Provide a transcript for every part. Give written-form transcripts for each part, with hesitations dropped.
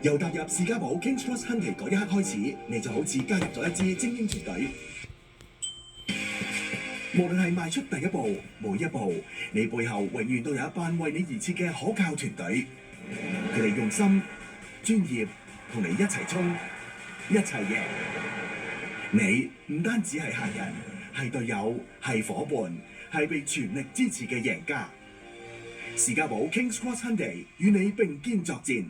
由踏入士嘉堡 Kings Cross Country 嗰一刻開始，你就好似加入咗一支精英團隊。無論係邁出第一步，每一步，你背後永遠都有一班為你而設嘅可靠團隊。佢哋用心、專業，同你一齊衝，一齊贏。你唔單止係客人，係隊友，係夥伴，係被全力支持嘅贏家。士嘉堡 Kings Cross Hyundai 與你並肩作戰。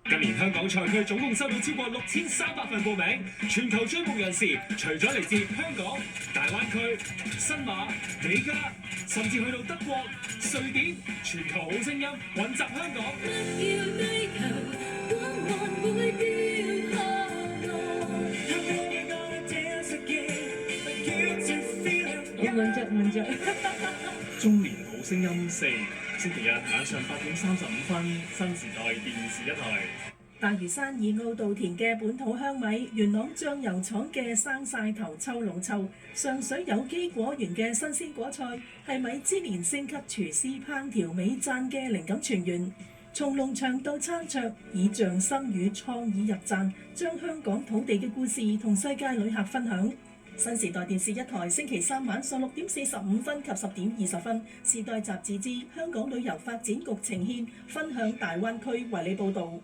今年香港賽區總共收到超過6300份報名，全球追夢人士除咗嚟自香港、大灣區、新馬、美加，甚至去到德國、瑞典，全球好聲音雲集香港。問着中年好聲音4，星期日晚上8:35，新時代電視1台。大嶼山二澳稻田嘅本土香米，元朗醬油廠嘅生晒頭秋老臭，上水有機果園嘅新鮮果菜，係米芝蓮星級廚師烹調美讚嘅靈感泉源。從農場到餐桌，以匠心與創意入讚，將香港土地嘅故事同世界旅客分享。新時代電視1台星期3晚上6:45及10:20，時代雜誌之香港旅遊發展局呈獻，分享大灣區為你報導。